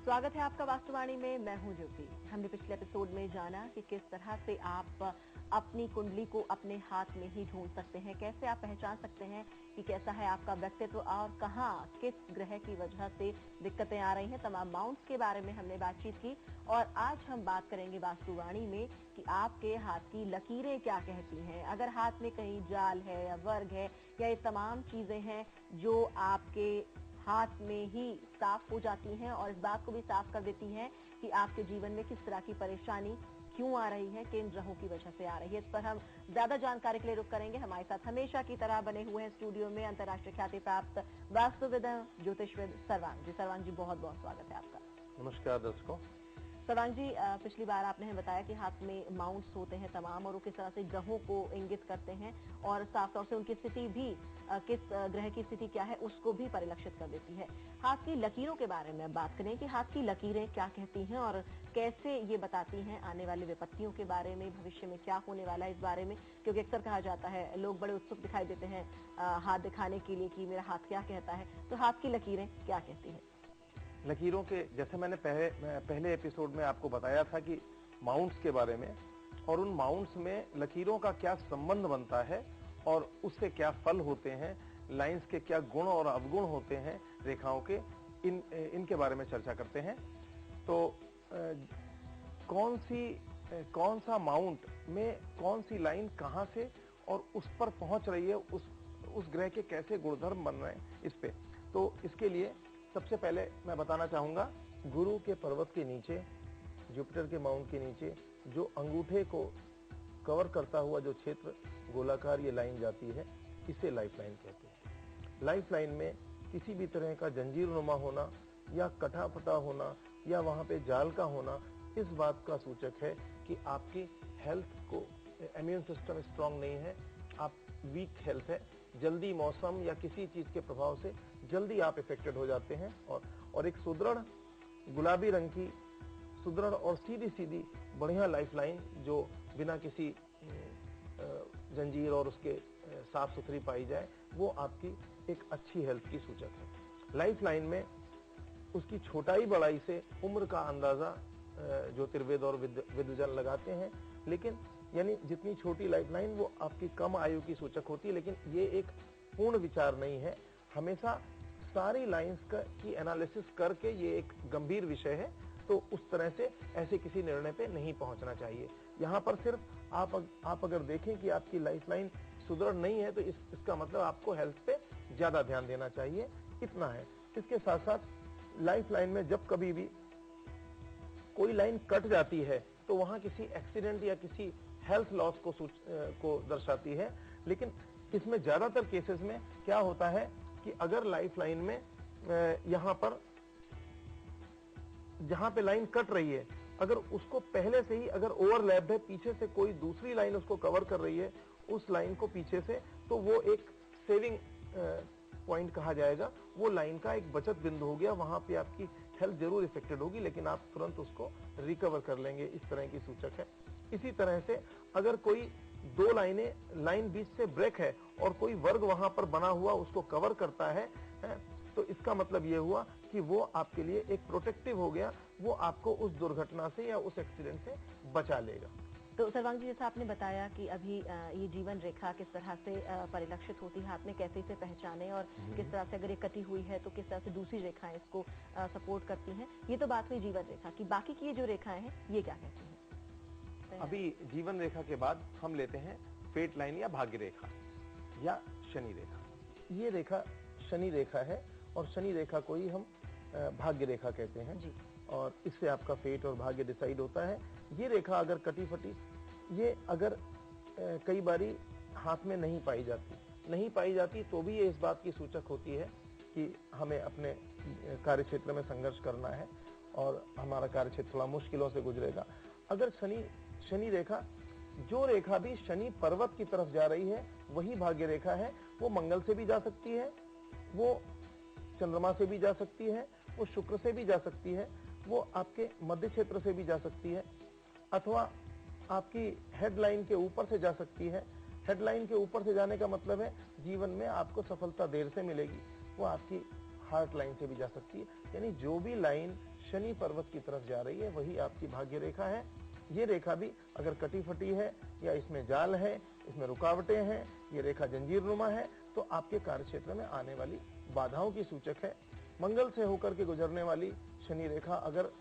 स्वागत है आपका वास्तुवाणी में। मैं हूं ज्योति। हमने पिछले एपिसोड में जाना कि किस तरह से आप अपनी कुंडली को अपने हाथ में ही ढूंढ सकते हैं, कैसे आप पहचान सकते हैं कि कैसा है आपका व्यक्तित्व और कहां किस ग्रह की वजह से दिक्कतें आ रही हैं। तमाम माउंट्स के बारे में हमने बातचीत की और आज हम बात करेंगे वास्तुवाणी में कि आपके हाथ की लकीरें क्या कहती हैं। अगर हाथ में कहीं जाल है या वर्ग है या ये तमाम चीजें हैं जो आपके हाथ में ही साफ हो जाती हैं और इस बात को भी साफ कर देती हैं कि आपके जीवन में किस तरह की परेशानी क्यों आ रही है, किन ग्रहों की वजह से आ रही है। इस पर हम ज्यादा जानकारी के लिए रुक करेंगे। हमारे साथ हमेशा की तरह बने हुए हैं स्टूडियो में अंतर्राष्ट्रीय ख्याति प्राप्त वास्तुविद ज्योतिषविद सर्वांग जी। सर्वांग जी, बहुत बहुत स्वागत है आपका। नमस्कार दर्शकों। सर्वांग जी, पिछली बार आपने हमें बताया कि हाथ में माउंट्स होते हैं तमाम और वो किस तरह से ग्रहों को इंगित करते हैं और साफ तौर से उनकी स्थिति भी किस ग्रह की स्थिति क्या है उसको भी परिलक्षित कर देती है। हाथ की लकीरों के बारे में बात करें कि हाथ की लकीरें क्या कहती हैं और कैसे ये बताती हैं आने वाली विपत्तियों के बारे में, भविष्य में क्या होने वाला है इस बारे में। क्योंकि अक्सर कहा जाता है, लोग बड़े उत्सुक दिखाई देते हैं हाथ दिखाने के लिए कि मेरा हाथ क्या कहता है। तो हाथ की लकीरें क्या कहती है? लकीरों के, जैसे मैंने पहले एपिसोड में आपको बताया था कि माउंट्स के बारे में और उन माउंट्स में लकीरों का क्या संबंध बनता है और उससे क्या फल होते हैं, लाइंस के क्या गुण और अवगुण होते हैं रेखाओं के, इनके बारे में चर्चा करते हैं। तो कौन सा माउंट में कौन सी लाइन कहां से और उस पर पहुंच रही है, उस ग्रह के कैसे गुणधर्म बन रहे हैं इस पे। तो इसके लिए सबसे पहले मैं बताना चाहूंगा, गुरु के पर्वत के नीचे, जुपिटर के माउंट के नीचे जो अंगूठे को कवर करता हुआ जो क्षेत्र गोलाकार ये लाइन जाती है, इसे लाइफ लाइन कहते हैं। लाइफ लाइन में किसी भी तरह का जंजीरनुमा होना या कटा-फटा होना या वहां पे जाल का होना इस बात का सूचक है कि आपकी हेल्थ को, इम्यून सिस्टम स्ट्रांग नहीं है, आप वीक हेल्थ है, जल्दी मौसम या किसी चीज के प्रभाव से जल्दी आप इफेक्टेड हो जाते हैं। और एक सुदृढ़ गुलाबी रंग की सुदृढ़ और सीधी सीधी बढ़िया लाइफलाइन जो बिना किसी जंजीर और उसके साफ सुथरी पाई जाए, वो आपकी एक अच्छी हेल्थ की सूचक है। लाइफलाइन में उसकी छोटाई बड़ाई से उम्र का अंदाजा ज्योतिर्वेद और विद्वजन लगाते हैं, लेकिन यानी जितनी छोटी लाइफलाइन वो आपकी कम आयु की सूचक होती है, लेकिन ये एक पूर्ण विचार नहीं है। हमेशा सारी लाइंस की एनालिसिस करके ये एक गंभीर विषय है, तो उस तरह से ऐसे किसी निर्णय पे नहीं पहुंचना चाहिए। यहाँ पर सिर्फ आप अगर देखें कि आपकी लाइफलाइन सुदृढ़ नहीं है तो इसका मतलब आपको हेल्थ पे ज्यादा ध्यान देना चाहिए, इतना है। इसके साथ साथ लाइफलाइन में जब कभी भी कोई लाइन कट जाती है तो वहां किसी एक्सीडेंट या किसी हेल्थ लॉस को दर्शाती है। लेकिन इसमें ज्यादातर केसेस में क्या होता है कि अगर लाइफ लाइन में यहां पर जहां पे लाइन कट रही है, अगर उसको पहले से ही अगर ओवरलैप है, पीछे से कोई दूसरी लाइन उसको कवर कर रही है उस लाइन को पीछे से, तो वो एक सेविंग पॉइंट कहा जाएगा। वो लाइन का एक बचत बिंदु हो गया, वहां पे आपकी हेल्थ जरूर इफेक्टेड होगी लेकिन आप तुरंत उसको रिकवर कर लेंगे, इस तरह की सूचक है। इसी तरह से अगर कोई दो लाइन बीच से ब्रेक है और कोई वर्ग वहां पर बना हुआ उसको कवर करता है, तो इसका मतलब ये हुआ कि वो आपके लिए एक प्रोटेक्टिव हो गया, वो आपको उस दुर्घटना से या उस एक्सीडेंट से बचा लेगा। तो सर्वांग जी, जैसा आपने बताया कि अभी ये जीवन रेखा किस तरह से परिलक्षित होती है, हाथ में कैसे इसे पहचाने और किस तरह से अगर ये कटी हुई है तो किस तरह से दूसरी रेखाएं इसको सपोर्ट करती हैं, ये तो बात हुई जीवन रेखा की। बाकी की ये जो रेखाएं हैं ये क्या कहती हैं? अभी जीवन रेखा के बाद हम लेते हैं फेट लाइन या भाग्य रेखा या शनि रेखा। ये रेखा शनि रेखा है और शनि रेखा को ही हम भाग्य रेखा कहते हैं जी। और इससे आपका फेट और भाग्य डिसाइड होता है। ये रेखा अगर कटी फटी, ये अगर कई बारी हाथ में नहीं पाई जाती तो भी ये इस बात की सूचक होती है कि हमें अपने कार्य क्षेत्र में संघर्ष करना है और हमारा कार्य क्षेत्र थोड़ा मुश्किलों से गुजरेगा। अगर शनि रेखा, जो रेखा भी शनि पर्वत की तरफ जा रही है वही भाग्य रेखा है। वो मंगल से भी जा सकती है, वो चंद्रमा से भी जा सकती है, वो शुक्र से भी जा सकती है, वो आपके मध्य क्षेत्र से भी जा सकती है, अथवा आपकी हेडलाइन के ऊपर से जा सकती है। हेडलाइन के ऊपर से जाने का मतलब है जीवन में आपको सफलता देर से मिलेगी। वो आपकी हार्ट लाइन से भी जा सकती है। यानी जो भी लाइन शनि पर्वत की तरफ जा रही है, वही आपकी भाग्य रेखा है। ये रेखा भी अगर कटी फटी है या इसमें जाल है, इसमें रुकावटें हैं, ये रेखा जंजीरनुमा है, तो आपके कार्य क्षेत्र में आने वाली बाधाओं की सूचक है। मंगल से होकर के गुजरने वाली शनि रेखा अगर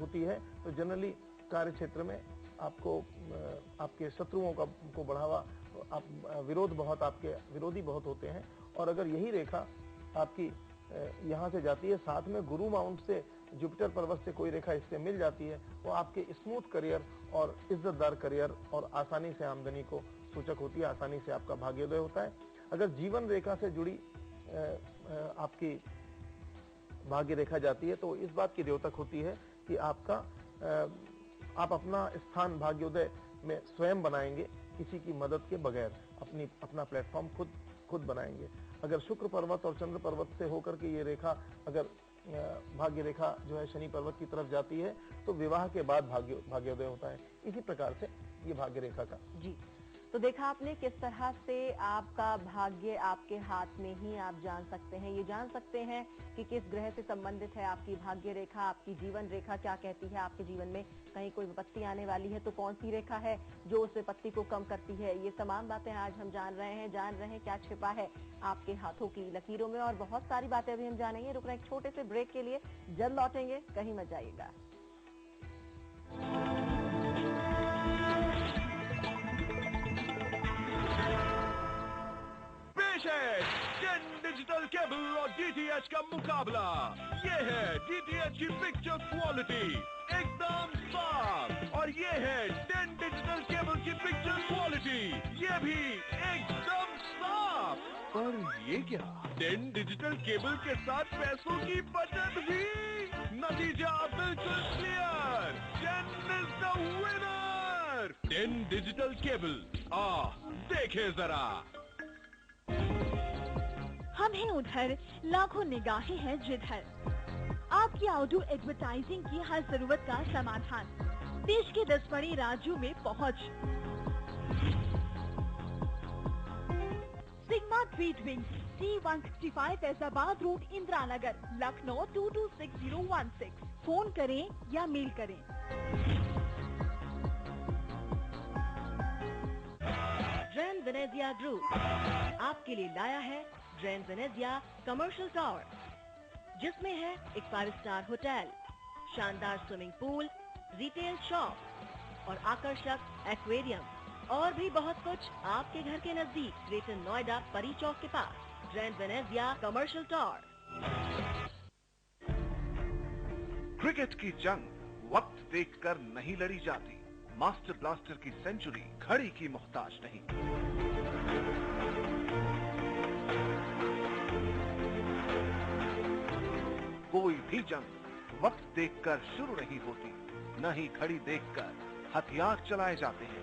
होती है तो जनरली कार्य क्षेत्र में आपको आपके शत्रुओं को बढ़ावा, आप आपके विरोधी बहुत होते हैं। और अगर यही रेखा आपकी यहाँ से जाती है, साथ में गुरु माउंट से जुपिटर पर्वत से कोई रेखा इससे मिल जाती है, वो आपके स्मूथ करियर और इज्जतदार करियर और आसानी से आमदनी को सूचक होती है, आसानी से आपका भाग्योदय होता है। अगर जीवन रेखा से जुड़ी आपकी भाग्य रेखा जाती है तो इस बात की द्योतक होती है कि आप अपना स्थान भाग्योदय में स्वयं बनाएंगे, किसी की मदद के बगैर अपना प्लेटफॉर्म खुद बनाएंगे। अगर शुक्र पर्वत और चंद्र पर्वत से होकर के ये रेखा अगर भाग्य रेखा जो है शनि पर्वत की तरफ जाती है तो विवाह के बाद भाग्योदय होता है। इसी प्रकार से ये भाग्य रेखा का जी। तो देखा आपने किस तरह से आपका भाग्य आपके हाथ में ही आप जान सकते हैं। ये जान सकते हैं कि किस ग्रह से संबंधित है आपकी भाग्य रेखा, आपकी जीवन रेखा क्या कहती है। आपके जीवन में कहीं कोई विपत्ति आने वाली है तो कौन सी रेखा है जो उस विपत्ति को कम करती है। ये तमाम बातें आज हम जान रहे हैं क्या छिपा है आपके हाथों की लकीरों में, और बहुत सारी बातें अभी हम जानेंगे। रुक रहे एक छोटे से ब्रेक के लिए, जल्द लौटेंगे, कहीं मत जाइएगा। डेन डिजिटल केबल और डीटीएच का मुकाबला। ये है डीटीएच की पिक्चर क्वालिटी एकदम साफ, और ये है डेन डिजिटल केबल की पिक्चर क्वालिटी, ये भी एकदम साफ। पर ये क्या, डेन डिजिटल केबल के साथ पैसों की बचत भी। नतीजा बिल्कुल clear, Den is the winner. Den digital cable, देखे जरा। हम हैं उधर, लाखों निगाहें हैं जिधर। आपकी आउटडोर एडवर्टाइजिंग की हर जरूरत का समाधान, देश के 10 बड़े राज्यों में पहुंच। सिग्मा ट्वीटविंग C165 Faizabad road, Indira Nagar, Lucknow 226016। Phone करें या मेल करें। ग्रैंड वेनेजिया ग्रुप आपके लिए लाया है ग्रैंड वेनेजिया कमर्शियल टावर, जिसमें है एक 5 स्टार होटल, शानदार स्विमिंग पूल, रिटेल शॉप और आकर्षक एक्वेरियम, और भी बहुत कुछ आपके घर के नजदीक ग्रेटर नोएडा परी चौक के पास। Grand Venezia commercial tower. Cricket की जंग वक्त देखकर नहीं लड़ी जाती। मास्टर ब्लास्टर की सेंचुरी घड़ी की मोहताज नहीं। कोई भी जंग वक्त देखकर शुरू नहीं होती, न ही घड़ी देखकर हथियार चलाए जाते हैं।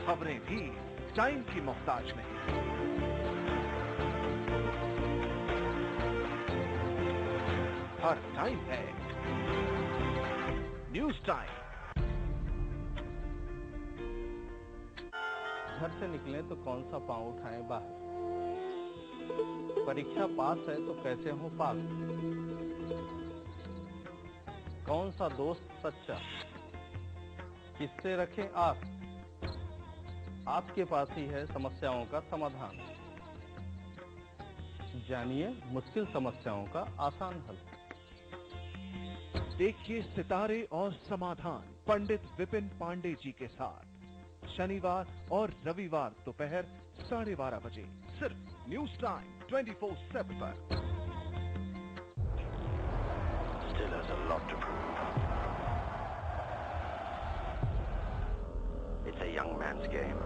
खबरें भी टाइम की मोहताज नहीं। हर टाइम है न्यूज टाइम। घर से निकले तो कौन सा पांव उठाएं बाहर। परीक्षा पास है तो कैसे हो पास। कौन सा दोस्त सच्चा, किससे रखें आस। आपके पास ही है समस्याओं का समाधान। जानिए मुश्किल समस्याओं का आसान हल। देखिए सितारे और समाधान पंडित विपिन पांडे जी के साथ शनिवार और रविवार दोपहर 12:30 बजे सिर्फ न्यूज टाइम 24/7 पर। Still has a lot to prove. It's a young man's game.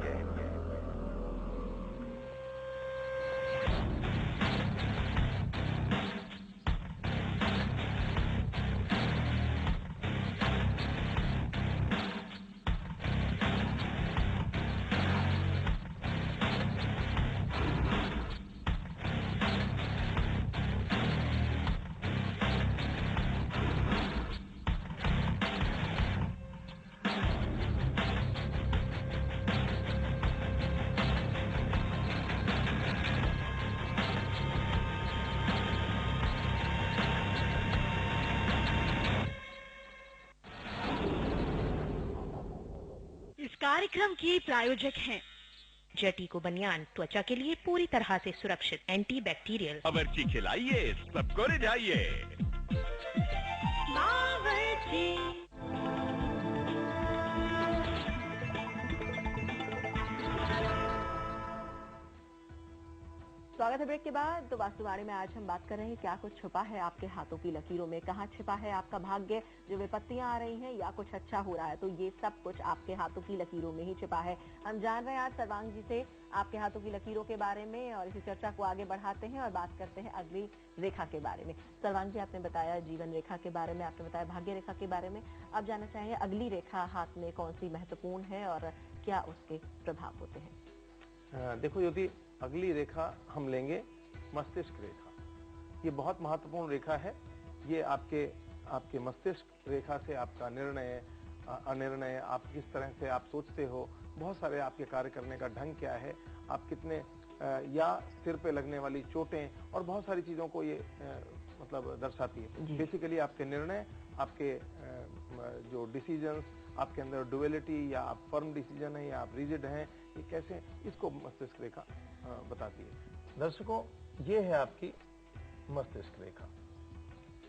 कार्यक्रम के प्रायोजक हैं जटीको बनियान, त्वचा के लिए पूरी तरह से सुरक्षित, एंटी बैक्टीरियल। बावर्ची खिलाइए, सबको रिझाइए। बावर्ची। स्वागत है ब्रेक के बाद। तो वास्तुवाणी में आज हम बात कर रहे हैं क्या कुछ छुपा है आपके हाथों की लकीरों में, कहाँ छिपा है आपका भाग्य, जो विपत्तियां आ रही हैं या कुछ अच्छा हो रहा है, तो ये सब कुछ आपके हाथों की लकीरों में ही छिपा है। हम जान रहे हैं आज सर्वांग जी से आपके हाथों की लकीरों के बारे में, और इसी चर्चा को आगे बढ़ाते हैं और बात करते हैं अगली रेखा के बारे में। सर्वांग जी, आपने बताया जीवन रेखा के बारे में, आपने बताया भाग्य रेखा के बारे में। अब जानना चाहिए अगली रेखा हाथ में कौन सी महत्वपूर्ण है और क्या उसके प्रभाव होते हैं। देखो यदि अगली रेखा हम लेंगे मस्तिष्क रेखा, ये बहुत महत्वपूर्ण रेखा है। ये आपके मस्तिष्क रेखा से आपका निर्णय, अनिर्णय, आप किस तरह से आप सोचते हो, बहुत सारे आपके कार्य करने का ढंग क्या है, आप कितने या सिर पे लगने वाली चोटें और बहुत सारी चीजों को ये मतलब दर्शाती है। बेसिकली आपके निर्णय, आपके जो डिसीजंस, आपके अंदर डुअलिटी, या आप फर्म डिसीजन है या आप रिजिड हैं, ये कैसे, इसको मस्तिष्क रेखा बताती है। दर्शकों, ये है आपकी मस्तिष्क रेखा।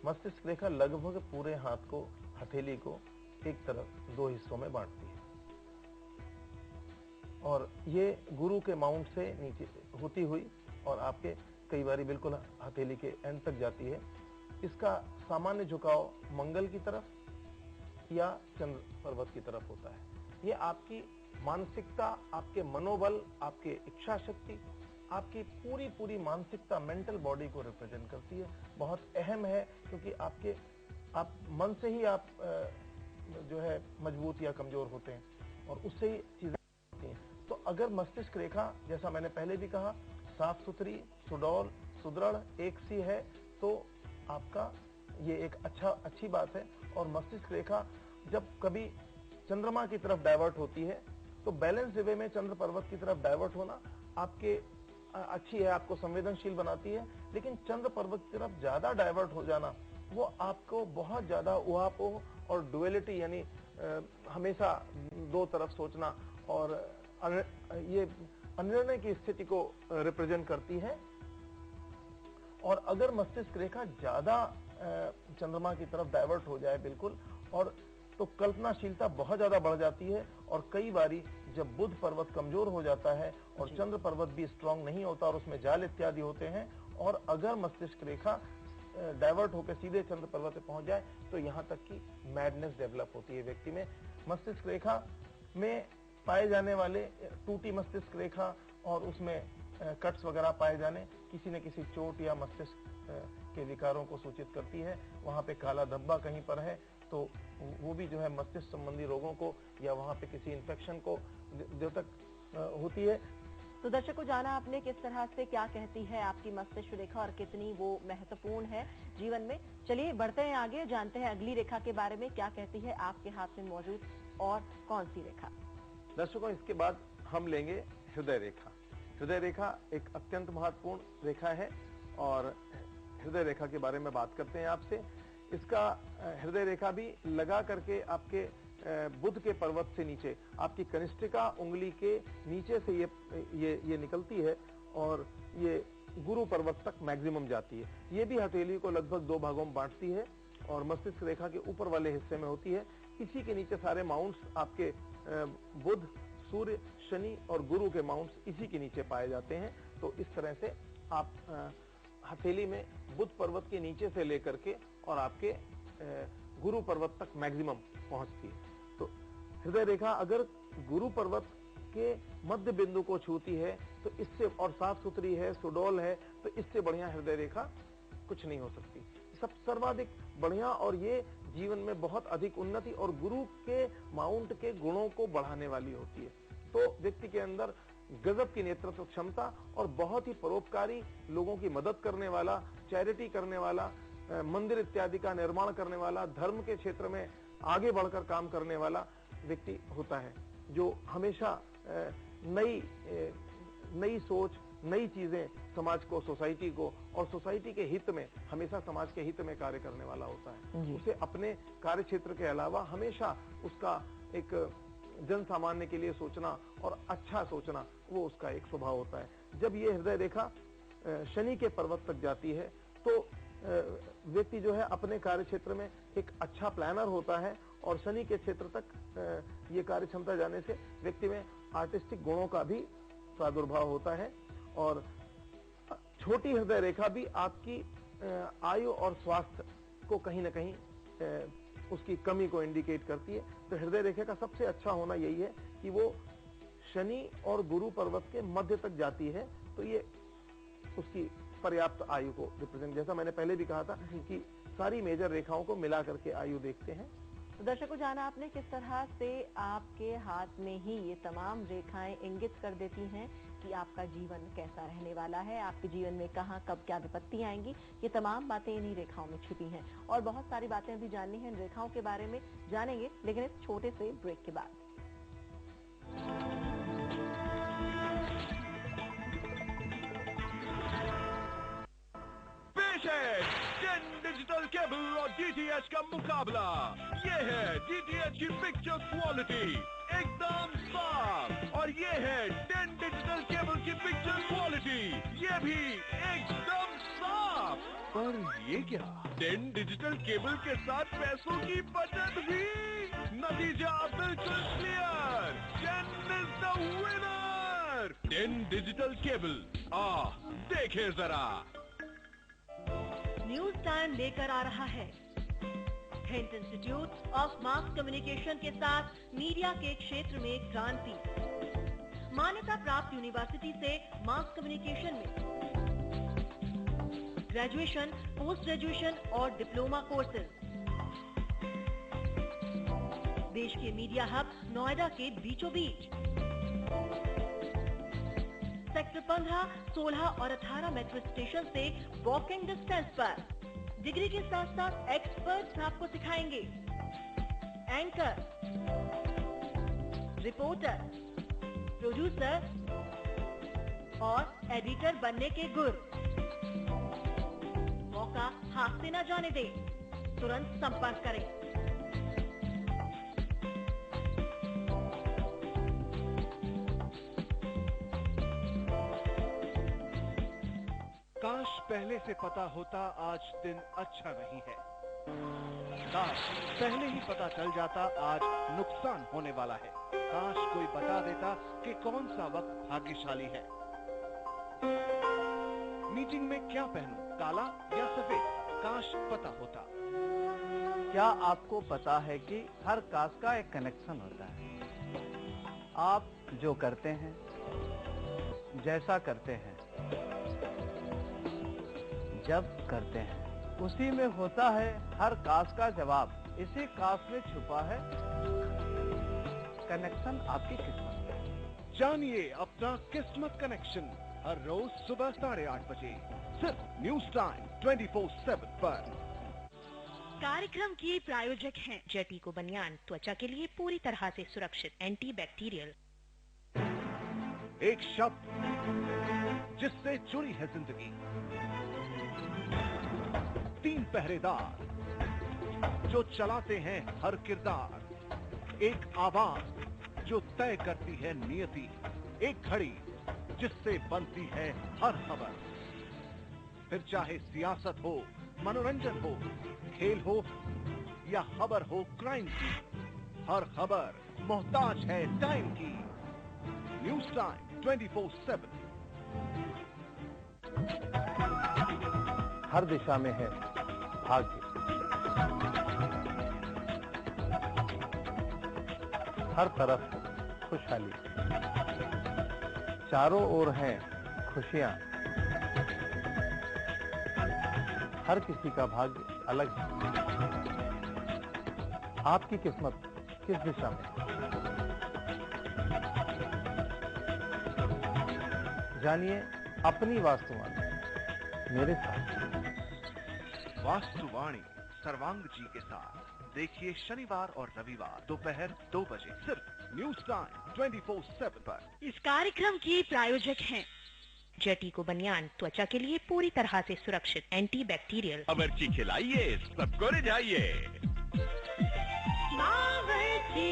मस्तिष्क रेखा लगभग पूरे हाथ को, हथेली को एक तरफ दो हिस्सों में बांटती है, और ये गुरु के माउंट से नीचे होती हुई और आपके कई बार बिल्कुल हथेली के एंड तक जाती है। इसका सामान्य झुकाव मंगल की तरफ या चंद्र पर्वत की तरफ होता है। ये आपकी मानसिकता, आपके मनोबल, आपके इच्छा शक्ति, आपकी पूरी मानसिकता, मेंटल बॉडी को रिप्रेजेंट करती है। बहुत अहम है, क्योंकि आप मन से ही आप जो है मजबूत या कमजोर होते हैं, और उससे ही चीजें होती हैं। तो अगर मस्तिष्क रेखा, जैसा मैंने पहले भी कहा, साफ सुथरी, सुडौल, सुदृढ़, एक सी है, तो आपका ये एक अच्छी बात है। और मस्तिष्क रेखा जब कभी चंद्रमा की तरफ डाइवर्ट होती है, तो बैलेंस वे में चंद्र पर्वत की तरफ डाइवर्ट होना आपके अच्छी है, आपको संवेदनशील बनाती है। लेकिन चंद्र पर्वत की तरफ ज्यादा डाइवर्ट हो जाना, वो आपको बहुत ज्यादा उहापोह और डुअलिटी, यानी हमेशा दो तरफ सोचना और ये अनिर्णय की स्थिति को रिप्रेजेंट करती है। और अगर मस्तिष्क रेखा ज्यादा चंद्रमा की तरफ डाइवर्ट हो जाए बिल्कुल, और तो कल्पनाशीलता बहुत ज्यादा बढ़ जाती है। और कई बारी जब बुध पर्वत कमजोर हो जाता है और चंद्र पर्वत भी स्ट्रांग नहीं होता और उसमें जाल इत्यादि होते हैं, और अगर मस्तिष्क रेखा डाइवर्ट होकर सीधे चंद्र पर्वत पे पहुंच जाए, तो यहाँ तक कि मैडनेस डेवलप होती है व्यक्ति में। मस्तिष्क रेखा में पाए जाने वाले टूटी मस्तिष्क रेखा और उसमें कट्स वगैरह पाए जाने किसी न किसी चोट या मस्तिष्क के विकारों को सूचित करती है। वहां पे काला धब्बा कहीं पर है, तो वो भी जो है मस्तिष्क संबंधी रोगों को या वहां पे किसी इन्फेक्शन को द्योतक होती है। तो दर्शकों, जाना आपने किस तरह से क्या कहती है आपकी मस्तिष्क रेखा और कितनी वो महत्वपूर्ण है जीवन में। चलिए बढ़ते हैं आगे, जानते हैं अगली रेखा के बारे में, क्या कहती है आपके हाथ में मौजूद और कौन सी रेखा। दर्शकों, इसके बाद हम लेंगे हृदय रेखा। हृदय रेखा एक अत्यंत महत्वपूर्ण रेखा है, और हृदय रेखा के बारे में बात करते हैं आपसे। इसका हृदय रेखा भी लगा करके आपके बुध के पर्वत से नीचे, आपकी कनिष्ठिका उंगली के नीचे से ये निकलती है, और ये गुरु पर्वत तक मैक्सिमम जाती है। ये भी हथेली को लगभग दो भागों में बांटती है और मस्तिष्क रेखा के ऊपर वाले हिस्से में होती है। इसी के नीचे सारे माउंट्स आपके बुध, सूर्य, शनि और गुरु के माउंट्स इसी के नीचे पाए जाते हैं। तो इस तरह से आप हथेली में बुध पर्वत के नीचे से लेकर के और आपके गुरु पर्वत तक मैक्सिमम पहुंचती है। तो हृदय रेखा अगर गुरु पर्वत के मध्य बिंदु को छूती है, तो इससे, और साफ सुथरी है, सुडौल है, तो इससे बढ़िया हृदय रेखा कुछ नहीं हो सकती। सब सर्वाधिक बढ़िया, और ये जीवन में बहुत अधिक उन्नति और गुरु के माउंट के गुणों को बढ़ाने वाली होती है। तो व्यक्ति के अंदर गजब की नेतृत्व क्षमता और बहुत ही परोपकारी, लोगों की मदद करने वाला, चैरिटी करने वाला, मंदिर इत्यादि का निर्माण करने वाला, धर्म के क्षेत्र में आगे बढ़कर काम करने वाला व्यक्ति होता है, जो हमेशा नई सोच, नई चीजें समाज को, सोसाइटी को, और सोसाइटी के हित में, हमेशा समाज के हित में कार्य करने वाला होता है। उसे अपने कार्य क्षेत्र के अलावा हमेशा उसका एक जन सामान्य के लिए सोचना और अच्छा सोचना, वो उसका एक स्वभाव होता है। जब ये हृदय रेखा शनि के पर्वत तक जाती है तो व्यक्ति जो है अपने कार्य क्षेत्र में एक अच्छा प्लानर होता है, और शनि के क्षेत्र तक ये कार्य क्षमता जाने से व्यक्ति में आर्टिस्टिक गुणों का भी प्रादुर्भाव होता है। और छोटी हृदय रेखा भी आपकी आयु और स्वास्थ्य को कहीं ना कहीं उसकी कमी को इंडिकेट करती है। तो हृदय रेखा का सबसे अच्छा होना यही है कि वो शनि और गुरु पर्वत के मध्य तक जाती है, तो ये उसकी पर्याप्त आयु को रिप्रेजेंट, जैसा मैंने पहले भी कहा था कि सारी मेजर रेखाओं को मिला करके आयु देखते हैं। तो दर्शकों, जाना आपने किस तरह से आपके हाथ में ही ये तमाम रेखाएं इंगित कर देती हैं कि आपका जीवन कैसा रहने वाला है, आपके जीवन में कहां कब क्या विपत्तियां आएंगी। ये तमाम बातें इन्हीं रेखाओं में छिपी हैं और बहुत सारी बातें अभी जाननी है इन रेखाओं के बारे में, जानेंगे लेकिन इस छोटे से ब्रेक के बाद। डेन डिजिटल केबल और डीटीएच का मुकाबला। ये है डीटीएच की पिक्चर क्वालिटी एकदम साफ, और ये है डेन डिजिटल केबल की पिक्चर क्वालिटी, ये भी एकदम साफ। पर ये क्या, डेन डिजिटल केबल के साथ पैसों की बचत भी। नतीजा बिल्कुल clear, Den is the winner. Den digital cable, देखे जरा। न्यूज टाइम लेकर आ रहा है hint institute of mass communication के साथ मीडिया के क्षेत्र में क्रांति। मान्यता प्राप्त यूनिवर्सिटी से मास कम्युनिकेशन में ग्रेजुएशन, पोस्ट ग्रेजुएशन और डिप्लोमा कोर्सेज। देश के मीडिया हब नोएडा के बीचों बीच। सेक्टर 15, 16 और 18 मेट्रो स्टेशन से वॉकिंग डिस्टेंस पर। डिग्री के साथ साथ एक्सपर्ट्स आपको सिखाएंगे एंकर, रिपोर्टर, प्रोड्यूसर और एडिटर बनने के गुर। मौका हाथ से न जाने दें, तुरंत संपर्क करें। काश पहले से पता होता आज दिन अच्छा नहीं है। काश पहले ही पता चल जाता आज नुकसान होने वाला है। काश कोई बता देता कि कौन सा वक्त भाग्यशाली है। मीटिंग में क्या पहनूं, काला या सफेद, काश पता होता। क्या आपको पता है कि हर कास्ट का एक कनेक्शन होता है। आप जो करते हैं, जैसा करते हैं, जब करते हैं, उसी में होता है हर कास्ट का जवाब। इसी कास्ट में छुपा है कनेक्शन आपकी किस्मत में। जानिए अपना किस्मत कनेक्शन हर रोज सुबह 8:30 बजे सिर्फ न्यूज टाइम 24/7 पर। कार्यक्रम के प्रायोजक हैं जटीको बनियान, त्वचा के लिए पूरी तरह से सुरक्षित, एंटी बैक्टीरियल। एक शब्द जिससे जुड़ी है जिंदगी, 3 पहरेदार जो चलाते हैं हर किरदार, एक आवाज जो तय करती है नियति, एक घड़ी जिससे बनती है हर खबर। फिर चाहे सियासत हो, मनोरंजन हो, खेल हो या खबर हो क्राइम की, हर खबर मोहताज है टाइम की। News time 24/7। हर दिशा में है भाग्य, हर तरफ खुशहाली, चारों ओर हैं खुशियां। हर किसी का भाग्य अलग है। आपकी किस्मत किस दिशा में है? जानिए अपनी वास्तुवाणी मेरे साथ। वास्तुवाणी सर्वांग जी के साथ देखिए शनिवार और रविवार दोपहर 2 बजे सिर्फ न्यूज टाइम 24/7 पर। इस कार्यक्रम के प्रायोजक हैं जटीको बनियान, त्वचा के लिए पूरी तरह से सुरक्षित, एंटी बैक्टीरियल। बावर्ची खिलाइए, सबको रिझाइए। बावर्ची।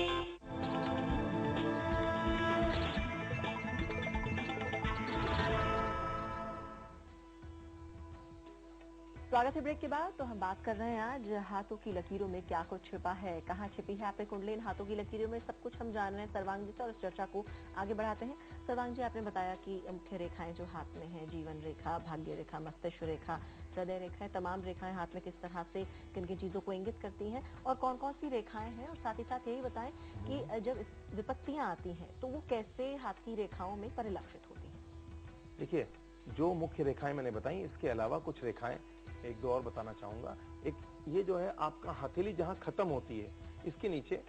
स्वागत है ब्रेक के बाद। तो हम बात कर रहे हैं आज हाथों की लकीरों में क्या कुछ छिपा है, कहाँ छिपी है आपकी कुंडली। इन हाथों की लकीरों में सब कुछ हम जान रहे हैं सर्वांग जी से और इस चर्चा को आगे बढ़ाते हैं। सर्वांग जी, आपने बताया कि मुख्य रेखाएं जो हाथ में हैं, जीवन रेखा, भाग्य रेखा, मस्तिष्क रेखा, हृदय रेखाएं, तमाम रेखाएं हाथ में किस तरह से किन किन चीजों को इंगित करती हैं और कौन कौन सी रेखाएं हैं, और साथ ही साथ यही बताएं कि जब विपत्तियां आती हैं तो वो कैसे हाथ की रेखाओं में परिलक्षित होती हैं। देखिए, जो मुख्य रेखाएं मैंने बताई, इसके अलावा कुछ रेखाएं एक दो और बताना चाहूंगा। एक ये जो है आपका हथेली जहां खत्म होती है, इसके नीचे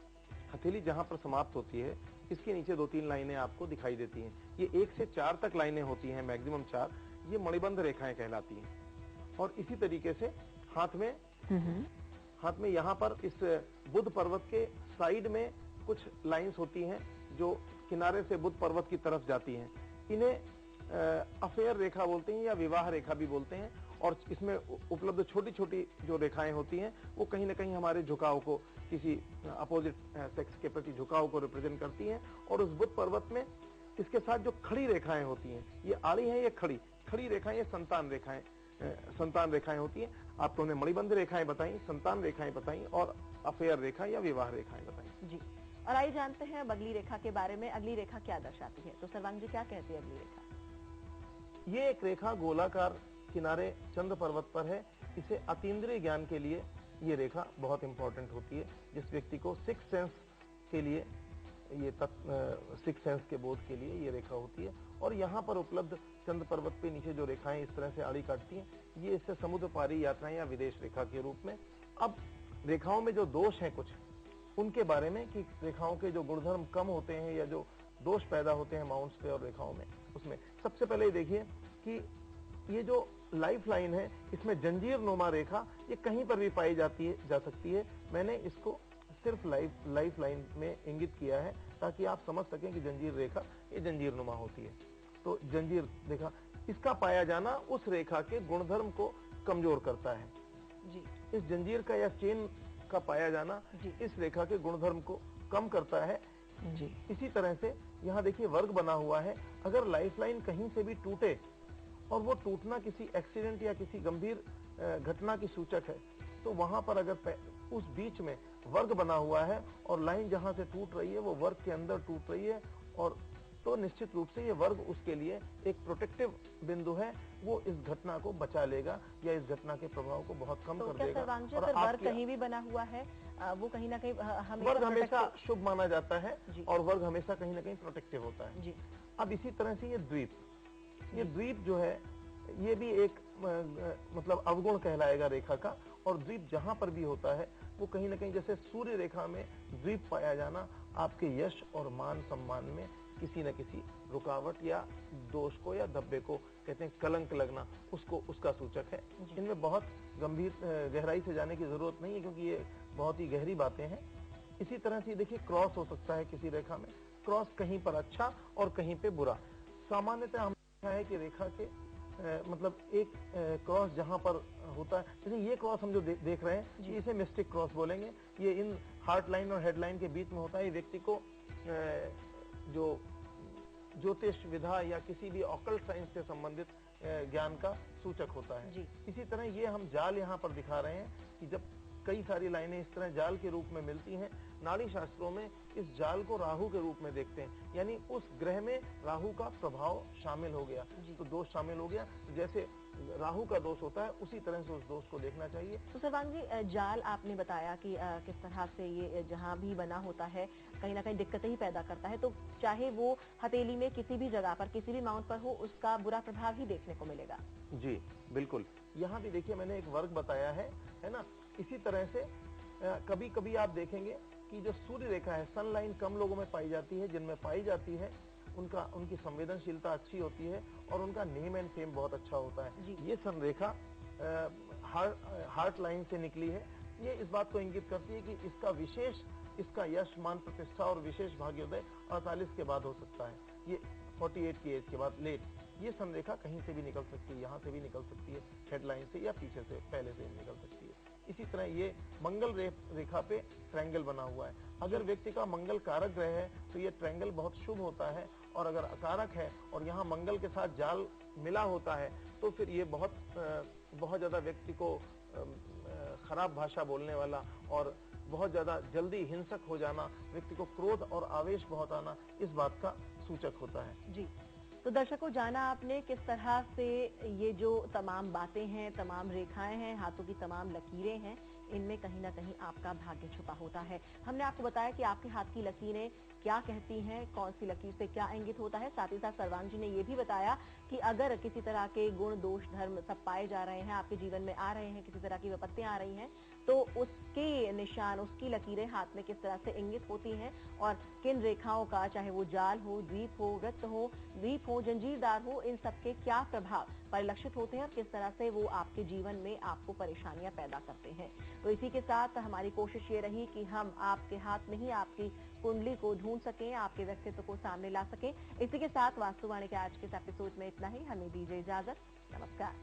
हथेली जहां पर समाप्त होती है, इसके नीचे 2-3 लाइनें आपको दिखाई देती हैं। ये 1 से 4 तक लाइनें होती हैं, मैक्सिमम 4। ये मणिबंध रेखाएं कहलाती हैं। और इसी तरीके से हाथ में यहाँ पर इस बुध पर्वत के साइड में कुछ लाइंस होती हैं जो किनारे से बुध पर्वत की तरफ जाती हैं। इन्हें अफेयर रेखा बोलते हैं या विवाह रेखा भी बोलते हैं। और इसमें उपलब्ध छोटी छोटी जो रेखाएं होती हैं वो कहीं ना कहीं हमारे झुकाव को, किसी अपोजिट सेक्स के प्रति झुकाव को रिप्रेजेंट करती हैं। और उस बुध पर्वत में इसके साथ जो खड़ी रेखाएं होती हैं, ये आड़ी हैं, ये खड़ी रेखाएं, ये संतान रेखाएं होती हैं। आपको हमने मणिबंध रेखाएं बताई, संतान रेखाएं बताई और अफेयर रेखा या विवाह रेखाएं बताई। जी, और आइए जानते हैं अगली रेखा के बारे में। अगली रेखा क्या दर्शाती है? तो सर्वांग जी क्या कहती है अगली रेखा? ये एक रेखा गोलाकार किनारे चंद्र पर्वत पर है। इसे अतीन्द्रिय ज्ञान के लिए ये रेखा बहुत इंपॉर्टेंट होती है। जिस व्यक्ति को सिक्स सेंस के लिए, ये सिक्स सेंस के बोध के लिए ये रेखा होती है। और यहाँ पर उपलब्ध चंद्र पर्वत पे नीचे जो रेखाएं इस तरह से आड़ी काटती हैं, ये इससे समुद्र पारी यात्राएं या विदेश रेखा के रूप में। अब रेखाओं में जो दोष हैं कुछ, उनके बारे में, कि रेखाओं के जो गुणधर्म कम होते हैं या जो दोष पैदा होते हैं माउंट्स पे और रेखाओं में, उसमें सबसे पहले देखिए कि ये जो लाइफ लाइन है, इसमें जंजीर नुमा रेखा ये कहीं पर भी पाई जा सकती है। मैंने इसको सिर्फ लाइफ लाइन में इंगित किया है ताकि आप समझ सकें कि जंजीर रेखा ये जंजीर नुमा होती है। तो जंजीर रेखा, इसका पाया जाना उस रेखा के गुणधर्म को कमजोर करता है जी। इस जंजीर का या चेन का पाया जाना इस रेखा के गुणधर्म को कम करता है जी। इसी तरह से यहाँ देखिए वर्ग बना हुआ है। अगर लाइफलाइन कहीं से भी टूटे और वो टूटना किसी एक्सीडेंट या किसी गंभीर घटना की सूचक है, तो वहां पर अगर उस बीच में वर्ग बना हुआ है और लाइन जहां से टूट रही है वो वर्ग के अंदर टूट रही है, और तो निश्चित रूप से ये वर्ग उसके लिए एक प्रोटेक्टिव बिंदु है। वो इस घटना को बचा लेगा या इस घटना के प्रभाव को बहुत कम कर देगा। और वर्ग कहीं भी बना हुआ है वो कहीं ना कहीं वर्ग हमेशा शुभ माना जाता है और वर्ग हमेशा कहीं ना कहीं प्रोटेक्टिव होता है जी। अब इसी तरह से ये द्वीप जो है ये भी एक मतलब अवगुण कहलाएगा रेखा का। और द्वीप जहां पर भी होता है वो कहीं ना कहीं, जैसे सूर्य रेखा में द्वीप पाया जाना आपके यश और मान सम्मान में किसी न किसी रुकावट या दोष को या धब्बे को, कहते हैं कलंक लगना, उसका सूचक है। इनमें बहुत गंभीर गहराई से जाने की जरूरत नहीं है क्योंकि ये बहुत ही गहरी बातें हैं। इसी तरह से देखिए क्रॉस हो सकता है किसी रेखा में, क्रॉस कहीं पर अच्छा और कहीं पे बुरा। सामान्यतः हम देखा है कि रेखा के मतलब एक क्रॉस जहां पर होता है, जैसे ये क्रॉस हम जो देख रहे हैं इसे मिस्टिक क्रॉस बोलेंगे। ये इन हार्ट लाइन और हेड लाइन के बीच में होता है। ये व्यक्ति को जो ज्योतिष विधा या किसी भी ऑकल्ट साइंस से संबंधित ज्ञान का सूचक होता है। इसी तरह ये हम जाल यहाँ पर दिखा रहे हैं कि जब कई सारी लाइनें इस तरह जाल के रूप में मिलती हैं, नाड़ी शास्त्रों में इस जाल को राहु के रूप में देखते हैं, यानी उस ग्रह में राहु का प्रभाव शामिल हो गया, तो दोष शामिल हो गया। तो जैसे राहु का दोष होता है उसी तरह से उस दोष को देखना चाहिए। तो सर्वांग जी, जाल आपने बताया कि किस तरह से ये जहाँ भी बना होता है कहीं ना कहीं दिक्कतें ही पैदा करता है, तो चाहे वो हथेली में किसी भी जगह पर किसी भी माउंट पर हो उसका बुरा प्रभाव ही देखने को मिलेगा। जी बिल्कुल। यहाँ भी देखिए मैंने एक वर्ग बताया है ना। इसी तरह से कभी कभी आप देखेंगे कि जो सूर्य रेखा है, सन लाइन कम लोगों में पाई जाती है, जिनमें पाई जाती है उनकी संवेदनशीलता अच्छी होती है और उनका नेम एंड फेम बहुत अच्छा होता है। ये सन रेखा हार्ट लाइन से निकली है। ये इस बात को इंगित करती है कि इसका यश मान प्रतिष्ठा और विशेष भाग्योदय 48 के बाद हो सकता है। ये 48 की एज के बाद लेट। ये संरेखा कहीं से भी निकल सकती है, यहाँ से भी निकल सकती है, हेडलाइन से या पीछे से पहले से निकल सकती है। इसी तरह ये मंगल रेखा पे ट्रायंगल बना हुआ है। अगर व्यक्ति का मंगल कारक ग्रह है तो ये ट्रायंगल बहुत शुभ होता है, और अगर अकारक है और यहाँ मंगल के साथ जाल मिला होता है तो फिर ये बहुत बहुत ज्यादा व्यक्ति को खराब भाषा बोलने वाला और बहुत ज्यादा जल्दी हिंसक हो जाना, व्यक्ति को क्रोध और आवेश बहुत आना, इस बात का सूचक होता है। जी, तो दर्शकों, जाना आपने किस तरह से ये जो तमाम बातें हैं, तमाम रेखाएं हैं, हाथों की तमाम लकीरें हैं, इनमें कहीं ना कहीं आपका भाग्य छुपा होता है। हमने आपको बताया कि आपके हाथ की लकीरें क्या कहती हैं, कौन सी लकीर से क्या इंगित होता है। साथ ही साथ सर्वांग जी ने ये भी बताया कि अगर किसी तरह के गुण, दोष, धर्म सब पाए जा रहे हैं, आपके जीवन में आ रहे हैं, किसी तरह की विपत्तियां आ रही हैं, तो उसके निशान, उसकी लकीरें हाथ में किस तरह से इंगित होती हैं और किन रेखाओं का, चाहे वो जाल हो, द्वीप हो, वृत्त हो, द्वीप हो, जंजीरदार हो, इन सबके क्या प्रभाव परिलक्षित होते हैं और किस तरह से वो आपके जीवन में आपको परेशानियां पैदा करते हैं। तो इसी के साथ हमारी कोशिश ये रही कि हम आपके हाथ में ही आपकी कुंडली को ढूंढ सकें, आपके व्यक्तित्व को सामने ला सकें। इसी के साथ वास्तुवाणी के आज के इस एपिसोड में इतना ही। हमें दीजिए इजाजत। नमस्कार।